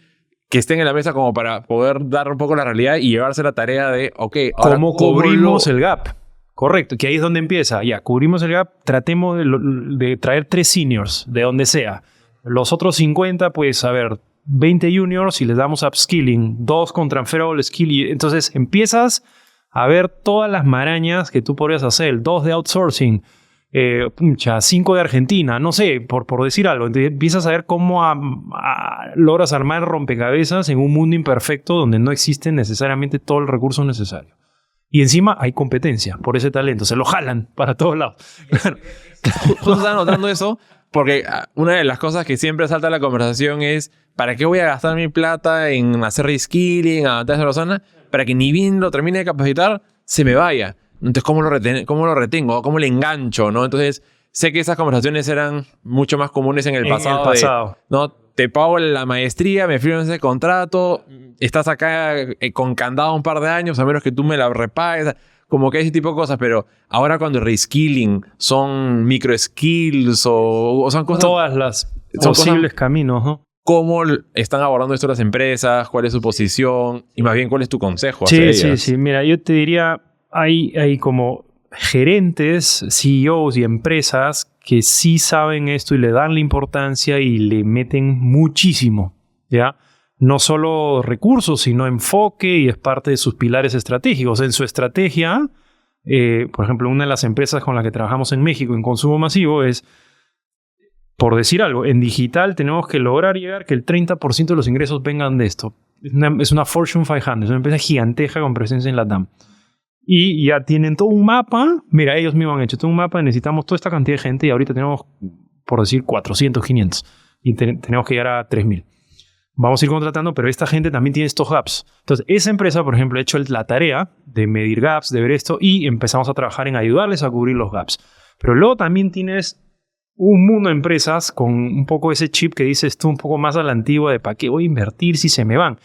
que estén en la mesa como para poder dar un poco la realidad y llevarse la tarea de, ok, ahora ¿cómo cubrimos el gap? Correcto, que ahí es donde empieza. Ya, cubrimos el gap, tratemos de traer 3 seniors, de donde sea. Los otros 50, pues, a ver, 20 juniors y les damos upskilling, 2 con transferable skill. Y entonces empiezas a ver todas las marañas que tú podrías hacer. 2 de outsourcing, 5 de Argentina, no sé, por decir algo. Entonces empiezas a ver cómo logras armar rompecabezas en un mundo imperfecto donde no existe necesariamente todo el recurso necesario. Y encima hay competencia por ese talento. Se lo jalan para todos lados. Justo estaba notando eso porque una de las cosas que siempre salta a la conversación es ¿para qué voy a gastar mi plata en hacer reskilling, adaptar a esa persona? Para que ni bien lo termine de capacitar, se me vaya. Entonces, ¿cómo lo retengo? ¿Cómo le engancho? ¿No? Entonces, sé que esas conversaciones eran mucho más comunes en el pasado. ¿No? Te pago la maestría, me firmo ese contrato, estás acá con candado un par de años, a menos que tú me la repagues. Como que ese tipo de cosas. Pero ahora cuando el reskilling son micro skills o son cosas... Todas las posibles caminos, ¿no? ¿Cómo están abordando esto las empresas? ¿Cuál es su posición? Y más bien, ¿cuál es tu consejo? Sí. Mira, yo te diría... Hay como gerentes, CEOs y empresas que sí saben esto y le dan la importancia y le meten muchísimo, ¿ya? No solo recursos, sino enfoque, y es parte de sus pilares estratégicos. En su estrategia, por ejemplo, una de las empresas con las que trabajamos en México en consumo masivo es, por decir algo, en digital tenemos que lograr llegar que el 30% de los ingresos vengan de esto. Es una Fortune 500, es una empresa gigantesca con presencia en LATAM. Y ya tienen todo un mapa. Mira, ellos mismos han hecho todo un mapa. Necesitamos toda esta cantidad de gente y ahorita tenemos, por decir, 400, 500. Y tenemos que llegar a 3,000. Vamos a ir contratando, pero esta gente también tiene estos gaps. Entonces, esa empresa, por ejemplo, ha hecho la tarea de medir gaps, de ver esto, y empezamos a trabajar en ayudarles a cubrir los gaps. Pero luego también tienes un mundo de empresas con un poco ese chip que dices tú un poco más a la antigua de ¿para qué voy a invertir si se me van?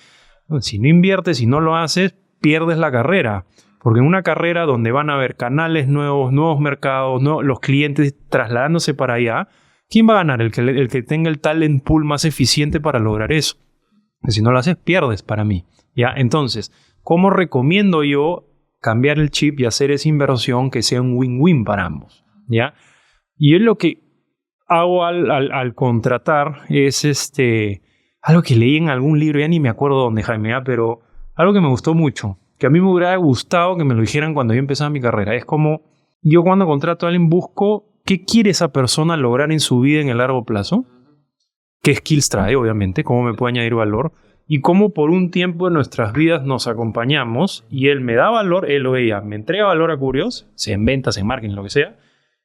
Bueno, si no inviertes, si no lo haces, pierdes la carrera. Porque en una carrera donde van a haber canales nuevos, nuevos mercados, los clientes trasladándose para allá, ¿quién va a ganar? El que tenga el talent pool más eficiente para lograr eso. Si no lo haces, pierdes para mí. ¿Ya? Entonces, ¿cómo recomiendo yo cambiar el chip y hacer esa inversión que sea un win-win para ambos? ¿Ya? Y es lo que hago al contratar, es algo que leí en algún libro, ya ni me acuerdo dónde, Jaime, pero algo que me gustó mucho, que a mí me hubiera gustado que me lo dijeran cuando yo empezaba mi carrera. Es como, yo cuando contrato a alguien busco qué quiere esa persona lograr en su vida en el largo plazo, qué skills trae, obviamente, cómo me puede añadir valor, y cómo por un tiempo en nuestras vidas nos acompañamos y él me da valor, él o ella me entrega valor a Curious, sea en ventas, en marketing, lo que sea,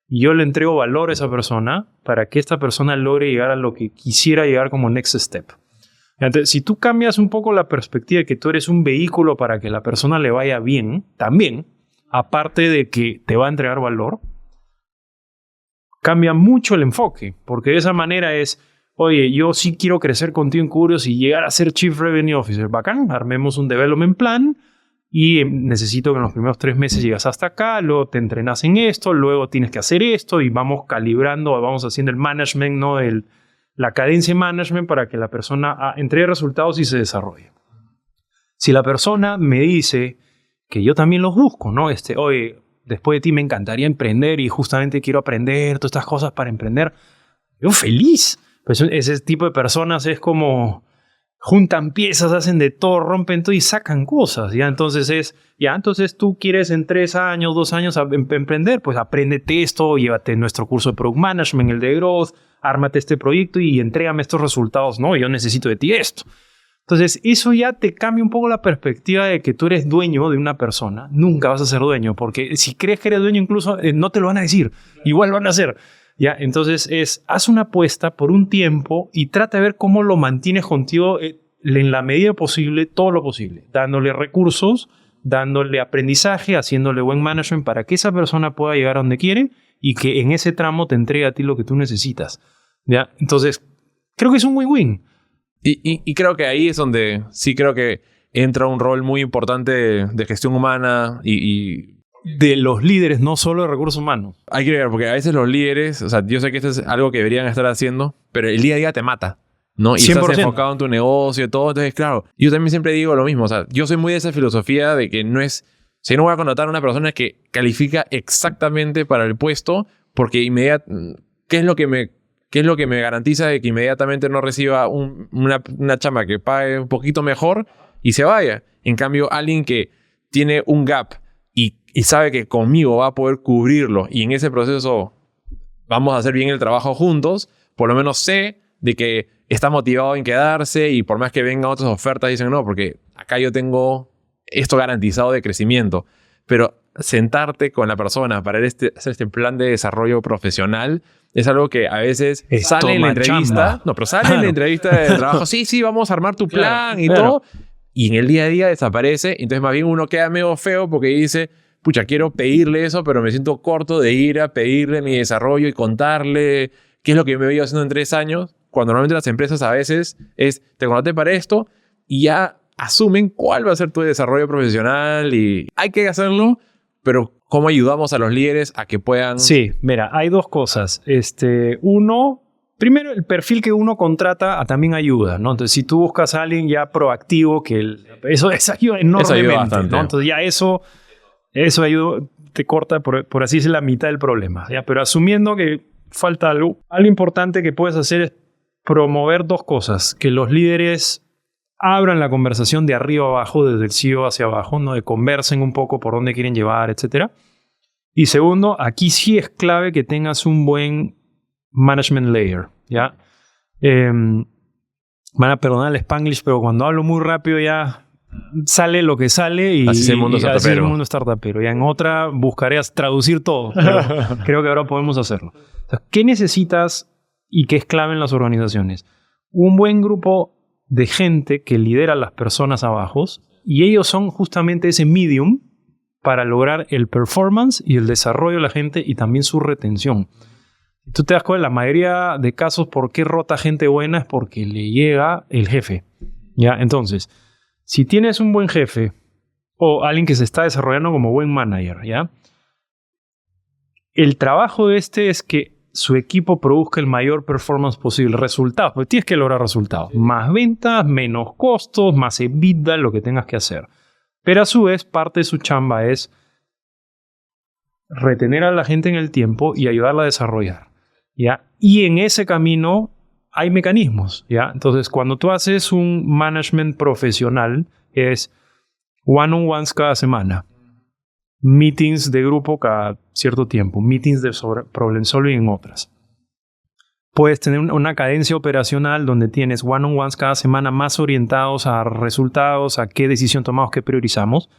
y yo le entrego valor a esa persona para que esta persona logre llegar a lo que quisiera llegar como next step. Entonces, si tú cambias un poco la perspectiva de que tú eres un vehículo para que la persona le vaya bien, también, aparte de que te va a entregar valor, cambia mucho el enfoque, porque de esa manera es, oye, yo sí quiero crecer contigo en Curious y llegar a ser Chief Revenue Officer. Bacán, armemos un development plan y necesito que en los primeros 3 meses llegas hasta acá, luego te entrenas en esto, luego tienes que hacer esto y vamos calibrando, vamos haciendo el management, ¿no? La cadencia de management para que la persona entregue resultados y se desarrolle. Si la persona me dice que yo también los busco, ¿no? Oye, después de ti me encantaría emprender y justamente quiero aprender todas estas cosas para emprender, yo feliz. Pues ese tipo de personas es como juntan piezas, hacen de todo, rompen todo y sacan cosas. ¿Ya? Entonces entonces tú quieres en 3 años, 2 años emprender, pues apréndete esto, llévate nuestro curso de Product Management, el de Growth, ármate este proyecto y entrégame estos resultados. No, yo necesito de ti esto. Entonces eso ya te cambia un poco la perspectiva de que tú eres dueño de una persona. Nunca vas a ser dueño, porque si crees que eres dueño incluso no te lo van a decir. Igual lo van a hacer. ¿Ya? Entonces haz una apuesta por un tiempo y trata de ver cómo lo mantienes contigo en la medida posible, todo lo posible, dándole recursos, dándole aprendizaje, haciéndole buen management para que esa persona pueda llegar a donde quiere y que en ese tramo te entregue a ti lo que tú necesitas. ¿Ya? Entonces, creo que es un win-win. Y creo que ahí es donde sí creo que entra un rol muy importante de gestión humana y de los líderes, no solo de recursos humanos. Hay que ver, porque a veces los líderes, o sea, yo sé que esto es algo que deberían estar haciendo, pero el día a día te mata, ¿no? Y 100%. Estás enfocado en tu negocio y todo, entonces, claro, yo también siempre digo lo mismo, o sea, yo soy muy de esa filosofía de que no es, si no voy a contratar a una persona que califica exactamente para el puesto, porque ¿qué es lo que me garantiza de que inmediatamente no reciba una chamba que pague un poquito mejor y se vaya? En cambio, alguien que tiene un gap y sabe que conmigo va a poder cubrirlo y en ese proceso vamos a hacer bien el trabajo juntos, por lo menos sé de que está motivado en quedarse y por más que vengan otras ofertas dicen no, porque acá yo tengo esto garantizado de crecimiento. Pero sentarte con la persona para hacer este plan de desarrollo profesional es algo que a veces sale en la entrevista. Chamba. No, pero sale en la entrevista de trabajo. Sí, vamos a armar tu plan y todo. Y en el día a día desaparece. Entonces más bien uno queda medio feo porque dice, pucha, quiero pedirle eso, pero me siento corto de ir a pedirle mi desarrollo y contarle qué es lo que me he ido haciendo en 3 años. Cuando normalmente las empresas a veces te contraté para esto y ya asumen cuál va a ser tu desarrollo profesional y hay que hacerlo, pero ¿cómo ayudamos a los líderes a que puedan...? Sí, mira, hay 2 cosas. Uno, primero, el perfil que uno contrata también ayuda, ¿no? Entonces, si tú buscas a alguien ya proactivo, eso ayuda enormemente, eso ayuda bastante, ¿no? Entonces, ya eso Eso ayuda, te corta, por así decir, la mitad del problema, ¿ya? Pero asumiendo que falta algo importante que puedes hacer es promover 2 cosas. Que los líderes abran la conversación de arriba a abajo, desde el CEO hacia abajo, ¿no? De conversen un poco por dónde quieren llevar, etc. Y segundo, aquí sí es clave que tengas un buen management layer, ¿ya? Van a perdonar el Spanglish, pero cuando hablo muy rápido ya sale lo que sale y así es el mundo startupero. Así es el mundo startupero. Ya en otra buscaré traducir todo, pero creo que ahora podemos hacerlo. O sea, ¿qué necesitas y qué es clave en las organizaciones? Un buen grupo de gente que lidera a las personas abajo y ellos son justamente ese medium para lograr el performance y el desarrollo de la gente y también su retención. Tú te das cuenta, la mayoría de casos, ¿por qué rota gente buena? Es porque le llega el jefe, ¿ya? Entonces, si tienes un buen jefe o alguien que se está desarrollando como buen manager, ¿ya? El trabajo de es que su equipo produzca el mayor performance posible, resultados, porque tienes que lograr resultados. Más ventas, menos costos, más EBITDA, lo que tengas que hacer. Pero a su vez, parte de su chamba es retener a la gente en el tiempo y ayudarla a desarrollar, ¿ya? Y en ese camino hay mecanismos, ¿ya? Entonces, cuando tú haces un management profesional, es one-on-ones cada semana, meetings de grupo cada cierto tiempo, meetings de problem solving en otras. Puedes tener una cadencia operacional donde tienes one-on-ones cada semana más orientados a resultados, a qué decisión tomamos, qué priorizamos.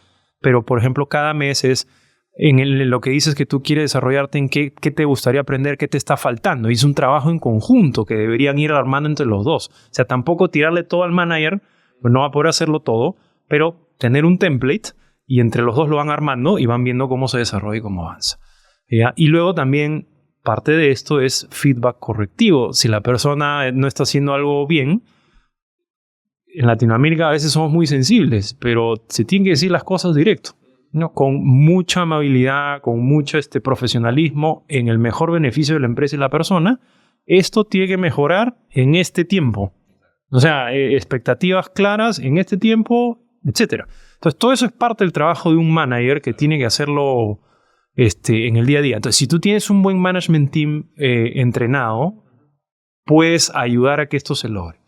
Pero, por ejemplo, cada mes es en lo que dices que tú quieres desarrollarte, en qué te gustaría aprender, qué te está faltando. Y es un trabajo en conjunto que deberían ir armando entre los dos. O sea, tampoco tirarle todo al manager, pues no va a poder hacerlo todo, pero tener un template y entre los dos lo van armando y van viendo cómo se desarrolla y cómo avanza, ¿ya? Y luego también parte de esto es feedback correctivo. Si la persona no está haciendo algo bien, en Latinoamérica a veces somos muy sensibles, pero se tienen que decir las cosas directo, ¿no? Con mucha amabilidad, con mucho profesionalismo, en el mejor beneficio de la empresa y la persona. Esto tiene que mejorar en este tiempo. O sea, expectativas claras en este tiempo, etc. Entonces, todo eso es parte del trabajo de un manager que tiene que hacerlo en el día a día. Entonces, si tú tienes un buen management team entrenado, puedes ayudar a que esto se logre.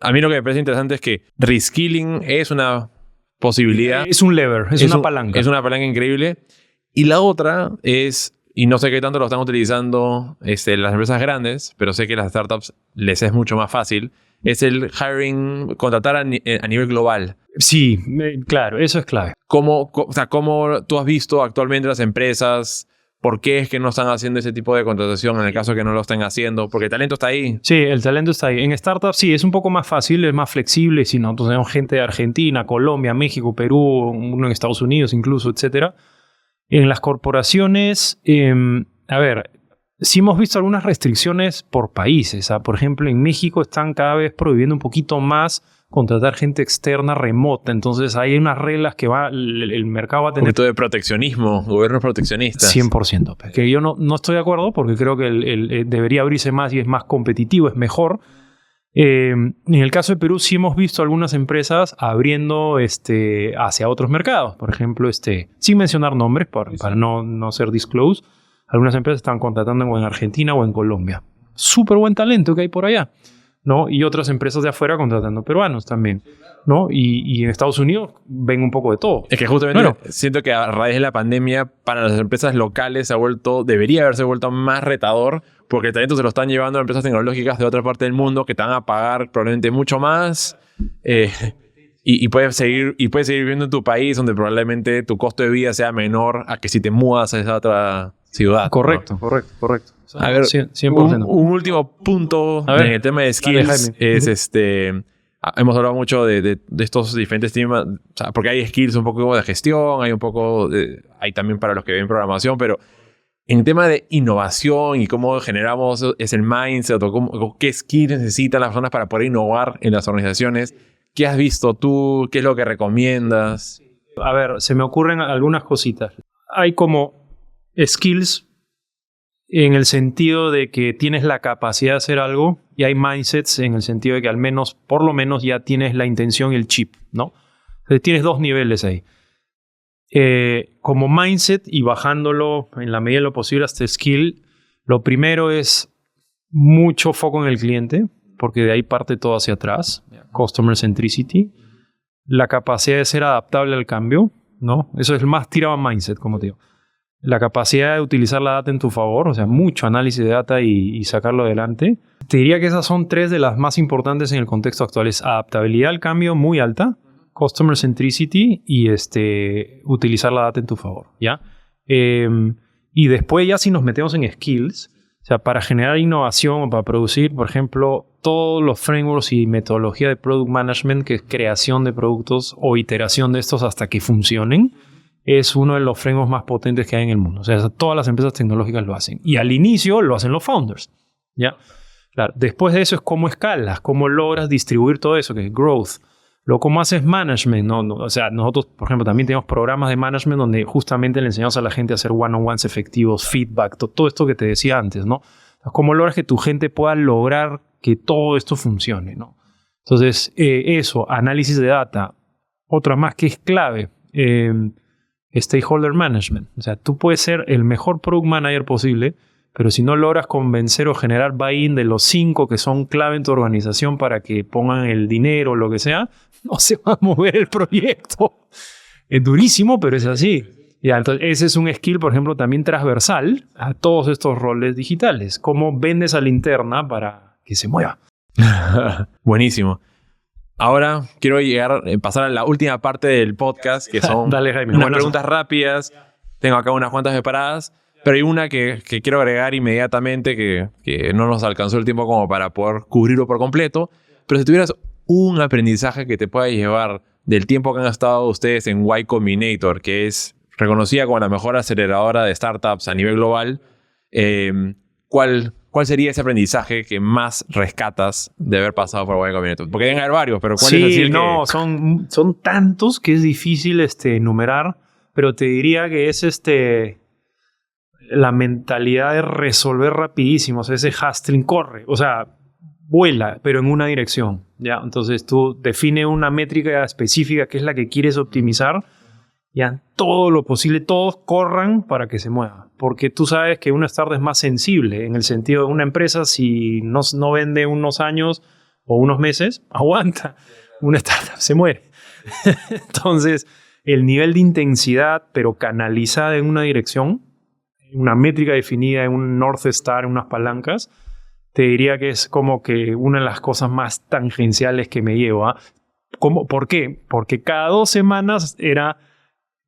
A mí lo que me parece interesante es que reskilling es una posibilidad. Es un lever, es una palanca. Es una palanca increíble. Y la otra es, y no sé qué tanto lo están utilizando las empresas grandes, pero sé que las startups les es mucho más fácil, es el hiring, contratar a nivel global. Sí, claro, eso es clave. ¿Cómo tú has visto actualmente las empresas? ¿Por qué es que no están haciendo ese tipo de contratación en el caso de que no lo estén haciendo? Porque el talento está ahí. Sí, el talento está ahí. En startups sí, es un poco más fácil, es más flexible. Si nosotros tenemos gente de Argentina, Colombia, México, Perú, uno en Estados Unidos incluso, etc. En las corporaciones, a ver, sí hemos visto algunas restricciones por países. Por ejemplo, en México están cada vez prohibiendo un poquito más contratar gente externa remota. Entonces hay unas reglas que el mercado va a tener. Un poquito de proteccionismo, gobiernos proteccionistas. 100%. Que yo no estoy de acuerdo porque creo que debería abrirse más y es más competitivo, es mejor. En el caso de Perú sí hemos visto algunas empresas abriendo hacia otros mercados. Por ejemplo, sin mencionar nombres para no ser disclosed, algunas empresas están contratando en Argentina o en Colombia. Súper buen talento que hay por allá, ¿no? Y otras empresas de afuera contratando peruanos también, ¿no? Y en Estados Unidos ven un poco de todo. Es que justamente siento que a raíz de la pandemia para las empresas locales debería haberse vuelto más retador, porque el talento se lo están llevando a empresas tecnológicas de otra parte del mundo que te van a pagar probablemente mucho más y puedes seguir viviendo en tu país donde probablemente tu costo de vida sea menor a que si te mudas a esa otra ciudad. Correcto, ¿no? correcto. A ver, 100%. Un último punto en el tema de skills es hemos hablado mucho de estos diferentes temas, o sea, porque hay skills un poco de gestión, hay también para los que ven programación, pero en tema de innovación y cómo generamos el mindset o qué skills necesitan las personas para poder innovar en las organizaciones, ¿qué has visto tú? ¿Qué es lo que recomiendas? A ver, se me ocurren algunas cositas. Hay como skills en el sentido de que tienes la capacidad de hacer algo y hay mindsets en el sentido de que por lo menos ya tienes la intención y el chip, ¿no? Entonces tienes 2 niveles ahí. Como mindset y bajándolo en la medida de lo posible hasta skill, lo primero es mucho foco en el cliente, porque de ahí parte todo hacia atrás. Customer centricity. La capacidad de ser adaptable al cambio, ¿no? Eso es el más tirado a mindset, como te digo. La capacidad de utilizar la data en tu favor, o sea, mucho análisis de data y sacarlo adelante. Te diría que esas son 3 de las más importantes en el contexto actual. Es adaptabilidad al cambio muy alta, customer centricity y utilizar la data en tu favor, ¿ya? Y después ya si nos metemos en skills, o sea, para generar innovación o para producir, por ejemplo, todos los frameworks y metodología de product management, que es creación de productos o iteración de estos hasta que funcionen, es uno de los frameworks más potentes que hay en el mundo. O sea, todas las empresas tecnológicas lo hacen. Y al inicio lo hacen los founders, ¿ya? Claro, después de eso es cómo escalas, cómo logras distribuir todo eso, que es growth. Cómo haces management, ¿no? O sea, nosotros, por ejemplo, también tenemos programas de management donde justamente le enseñamos a la gente a hacer one-on-ones efectivos, feedback, todo esto que te decía antes, ¿no? Cómo logras que tu gente pueda lograr que todo esto funcione, ¿no? Entonces, eso, análisis de data. Otra más que es clave, stakeholder management. O sea, tú puedes ser el mejor product manager posible, pero si no logras convencer o generar buy-in de los 5 que son clave en tu organización para que pongan el dinero o lo que sea, no se va a mover el proyecto. Es durísimo, pero es así. Ya, entonces, ese es un skill, por ejemplo, también transversal a todos estos roles digitales. Cómo vendes a la interna para que se mueva. Buenísimo. Ahora quiero pasar a la última parte del podcast, que son Dale, Jaime, unas preguntas rápidas. Tengo acá unas cuantas preparadas. Pero hay una que quiero agregar inmediatamente que no nos alcanzó el tiempo como para poder cubrirlo por completo. Pero si tuvieras un aprendizaje que te pueda llevar del tiempo que han estado ustedes en Y Combinator, que es reconocida como la mejor aceleradora de startups a nivel global, ¿cuál sería ese aprendizaje que más rescatas de haber pasado por Y Combinator? Porque deben haber varios, pero ¿cuál es así el que...? Son tantos que es difícil enumerar, pero te diría que es la mentalidad de resolver rapidísimo. O sea, ese hustling corre, o sea, vuela, pero en una dirección, ¿ya? Entonces tú define una métrica específica que es la que quieres optimizar, ya todo lo posible, todos corran para que se mueva. Porque tú sabes que una startup es más sensible, en el sentido de una empresa, si no vende unos años o unos meses, aguanta. Una startup se muere. Entonces, el nivel de intensidad, pero canalizada en una dirección, una métrica definida en un North Star, en unas palancas, te diría que es como que una de las cosas más tangenciales que me llevo. ¿Por qué? Porque cada 2 semanas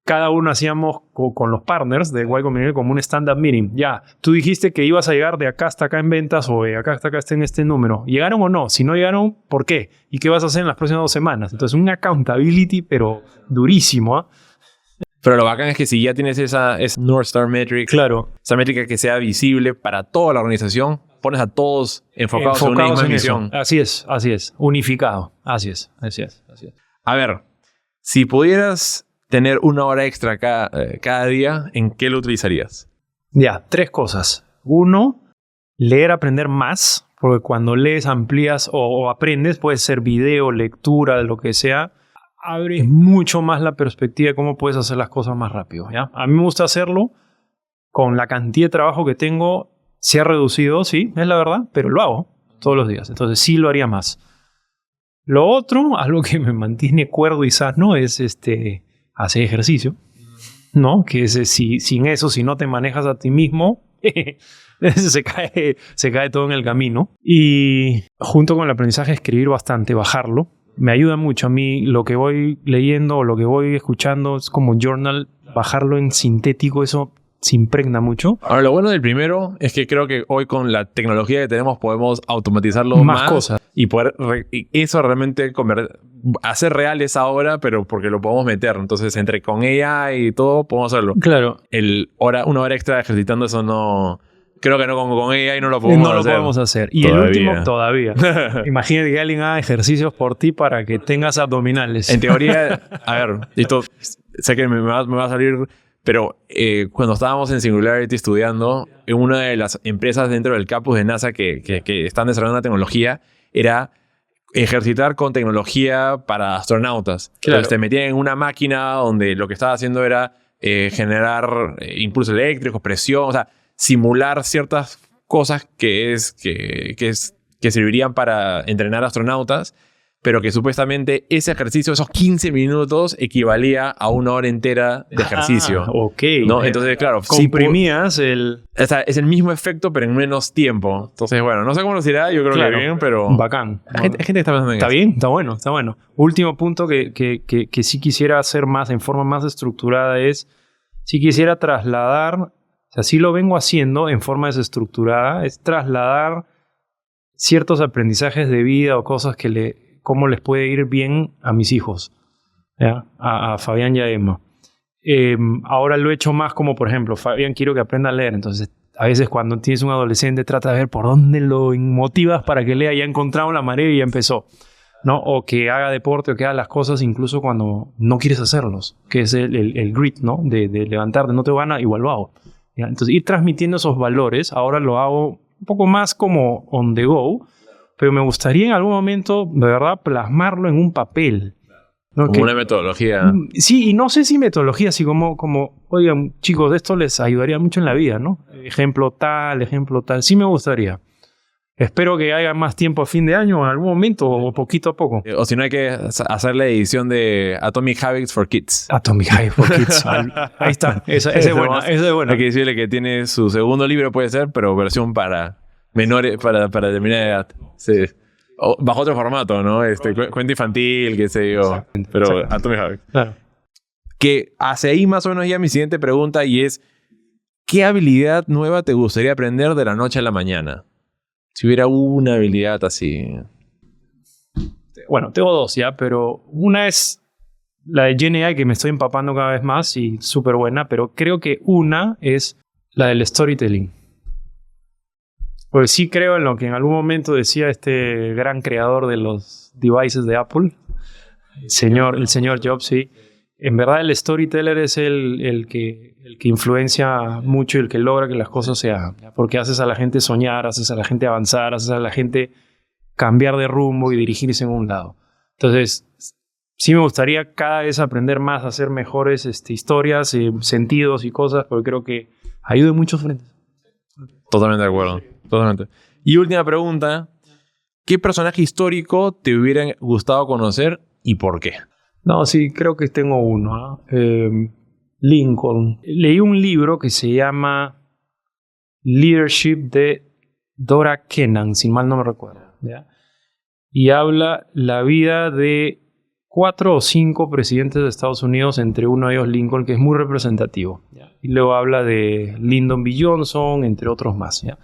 cada uno hacíamos con los partners de Y Combinator como un stand-up meeting. Ya, tú dijiste que ibas a llegar de acá hasta acá en ventas o de acá hasta acá en este número. ¿Llegaron o no? Si no llegaron, ¿por qué? ¿Y qué vas a hacer en las próximas 2 semanas? Entonces, un accountability, pero durísimo, Pero lo bacán es que si ya tienes esa North Star Metric, claro, esa métrica que sea visible para toda la organización, pones a todos enfocados en una misma misión. Así es. Unificado. Así es. A ver, si pudieras tener 1 hora extra cada día, ¿en qué lo utilizarías? Ya, 3 cosas. 1, leer, aprender más, porque cuando lees, amplías o aprendes, puede ser video, lectura, lo que sea, abres mucho más la perspectiva de cómo puedes hacer las cosas más rápido, ¿ya? A mí me gusta hacerlo con la cantidad de trabajo que tengo. Se ha reducido, sí, es la verdad, pero lo hago todos los días. Entonces sí lo haría más. Lo otro, algo que me mantiene cuerdo y sano, es hacer ejercicio, ¿no? Que sin eso, si no te manejas a ti mismo, se cae todo en el camino. Y junto con el aprendizaje, escribir bastante, bajarlo. Me ayuda mucho a mí. Lo que voy leyendo o lo que voy escuchando es como journal, bajarlo en sintético, eso se impregna mucho. Ahora, lo bueno del primero es que creo que hoy con la tecnología que tenemos podemos automatizarlo más cosas y poder eso realmente hacer real esa hora, pero porque lo podemos meter. Entonces, entre con ella y todo, podemos hacerlo. Claro. 1 hora extra ejercitando eso no... Creo que no con ella y no lo podemos hacer. No lo podemos hacer. Y el último, todavía. Imagínate que alguien haga ejercicios por ti para que tengas abdominales. En teoría, a ver, esto sé que me va a salir, pero cuando estábamos en Singularity estudiando, en una de las empresas dentro del campus de NASA que están desarrollando una tecnología, era ejercitar con tecnología para astronautas. Claro. Entonces te metían en una máquina donde lo que estaba haciendo era generar impulsos eléctricos, presión, o sea, simular ciertas cosas que servirían para entrenar astronautas, pero que supuestamente ese ejercicio, esos 15 minutos, equivalía a 1 hora entera de ejercicio. Ok. ¿No? Entonces, claro, comprimías el... o sea, es el mismo efecto, pero en menos tiempo. Entonces, bueno, no sé cómo lo será, yo creo que bien, pero... Bacán. Hay gente que está pensando en Está eso. bien, está bueno, está bueno. Último punto que sí quisiera hacer más, en forma más estructurada, es si quisiera trasladar, o sea, sí lo vengo haciendo en forma desestructurada, es trasladar ciertos aprendizajes de vida o cosas cómo les puede ir bien a mis hijos, ¿ya? A Fabián y a Emma. Ahora lo he hecho más como, por ejemplo, Fabián, quiero que aprenda a leer. Entonces, a veces cuando tienes un adolescente, trata de ver por dónde lo motivas para que lea. Ya ha encontrado la manera y ya empezó, ¿no? O que haga deporte o que haga las cosas incluso cuando no quieres hacerlos, que es el grit, ¿no? De levantarte, no te gana, igual lo hago, ¿ya? Entonces, ir transmitiendo esos valores. Ahora lo hago un poco más como on the go, pero me gustaría en algún momento, de verdad, plasmarlo en un papel, ¿no? Como una metodología. Sí, y no sé si metodología, así como, oigan, chicos, esto les ayudaría mucho en la vida, ¿no? Ejemplo tal. Sí me gustaría. Espero que haya más tiempo a fin de año en algún momento o poquito a poco. O si no, hay que hacer la edición de Atomic Habits for Kids. Atomic Habits for Kids. Ahí está. Esa es buena. Esa es buena. Hay que decirle que tiene su segundo libro, puede ser, pero versión para menores, para determinada edad. Sí. O bajo otro formato, ¿no? Cuento infantil, qué sé yo. Pero Atomic Habits. Claro. Que hacia ahí más o menos ya mi siguiente pregunta, y es: ¿qué habilidad nueva te gustaría aprender de la noche a la mañana? Si hubiera una habilidad así. Bueno, tengo dos ya, pero una es la de GenAI, que me estoy empapando cada vez más y súper buena, pero creo que una es la del storytelling. Pues sí creo en lo que en algún momento decía este gran creador de los devices de Apple, el señor Jobs, sí. En verdad el storyteller es el que influencia mucho y el que logra que las cosas se hagan. Porque haces a la gente soñar, haces a la gente avanzar, haces a la gente cambiar de rumbo y dirigirse en un lado. Entonces, sí me gustaría cada vez aprender más a hacer mejores historias, sentidos y cosas, porque creo que ayuda en muchos frentes. Totalmente de acuerdo. Totalmente. Y última pregunta: ¿qué personaje histórico te hubiera gustado conocer y por qué? No, sí, creo que tengo uno. Lincoln. Leí un libro que se llama Leadership de Dora Kennan, si mal no me recuerdo, ¿ya? Y habla la vida de 4 o 5 presidentes de Estados Unidos, entre uno de ellos Lincoln, que es muy representativo, ¿ya? Y luego habla de Lyndon B. Johnson, entre otros más, ¿ya?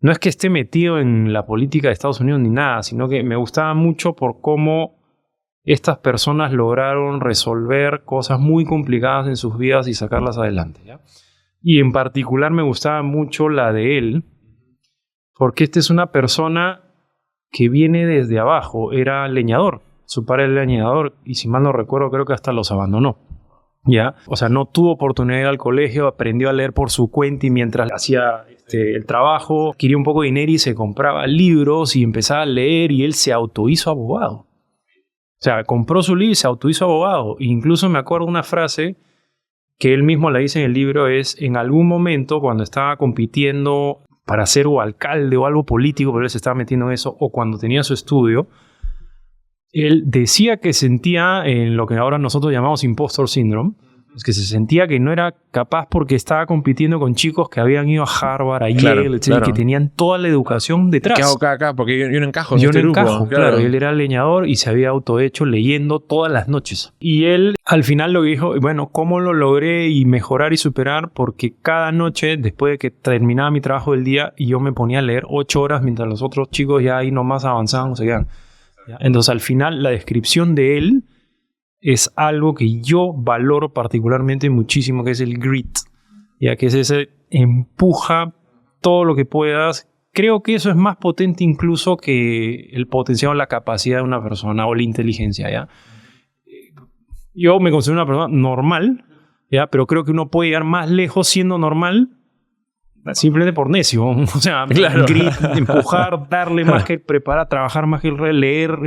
No es que esté metido en la política de Estados Unidos ni nada, sino que me gustaba mucho por cómo estas personas lograron resolver cosas muy complicadas en sus vidas y sacarlas adelante, ¿ya? Y en particular me gustaba mucho la de él, porque esta es una persona que viene desde abajo. Era leñador, su padre era leñador, y si mal no recuerdo, creo que hasta los abandonó, ¿ya? O sea, no tuvo oportunidad de ir al colegio, aprendió a leer por su cuenta y mientras hacía el trabajo, quería un poco de dinero y se compraba libros y empezaba a leer, y él se autohizo abogado. O sea, compró su libro y se autohizo abogado. E incluso me acuerdo una frase que él mismo la dice en el libro, es: en algún momento cuando estaba compitiendo para ser o alcalde o algo político, pero él se estaba metiendo en eso, o cuando tenía su estudio, él decía que sentía en lo que ahora nosotros llamamos impostor syndrome, es que se sentía que no era capaz porque estaba compitiendo con chicos que habían ido a Harvard, a Yale, etc., claro, que tenían toda la educación detrás. ¿Qué hago acá? Porque yo no encajo en yo este no grupo. Encajo, claro. Él era leñador y se había autohecho leyendo todas las noches. Y él al final lo dijo: bueno, ¿cómo lo logré y mejorar y superar? Porque cada noche, después de que terminaba mi trabajo del día, y yo me ponía a leer 8 horas mientras los otros chicos ya ahí nomás avanzaban o se quedaban. Entonces al final la descripción de él es algo que yo valoro particularmente muchísimo, que es el grit, ya que es ese empuja todo lo que puedas. Creo que eso es más potente incluso que el potencial o la capacidad de una persona o la inteligencia, ¿ya? Yo me considero una persona normal, ¿ya? Pero creo que uno puede llegar más lejos siendo normal Simplemente por necio. O sea, Claro. empujar, darle más que preparar, trabajar más que leer,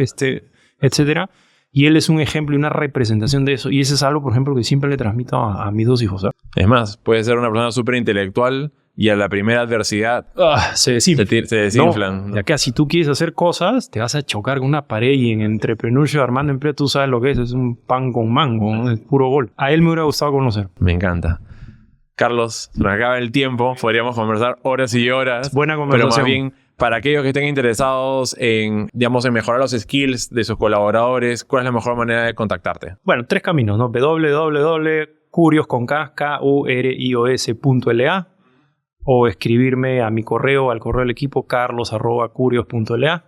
etcétera. Y él es un ejemplo y una representación de eso. Y eso es algo, por ejemplo, que siempre le transmito a mis dos hijos. ¿Sabes? Es más, puede ser una persona súper intelectual y a la primera adversidad Se desinfla. se desinflan. No, ya que si tú quieres hacer cosas, te vas a chocar con una pared y en entrepreneurship, armando empresa, tú sabes lo que es un pan con mango, ¿no? Es puro gol. A él me hubiera gustado conocer. Me encanta. Carlos, se nos acaba el tiempo. Podríamos conversar horas y horas. Buena Pero conversación. más bien, para aquellos que estén interesados en, digamos, en mejorar los skills de sus colaboradores, ¿cuál es la mejor manera de contactarte? Bueno, 3 caminos, ¿no? www.curios.la o escribirme a mi correo, al correo del equipo, carlos@curios.la.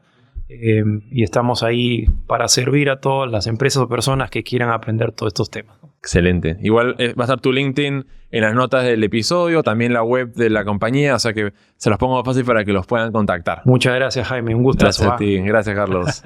Y estamos ahí para servir a todas las empresas o personas que quieran aprender todos estos temas. Excelente. Igual va a estar tu LinkedIn en las notas del episodio, también la web de la compañía, o sea que se los pongo fácil para que los puedan contactar. Muchas gracias, Jaime. Un gustazo. Gracias a ti. Gracias, Carlos.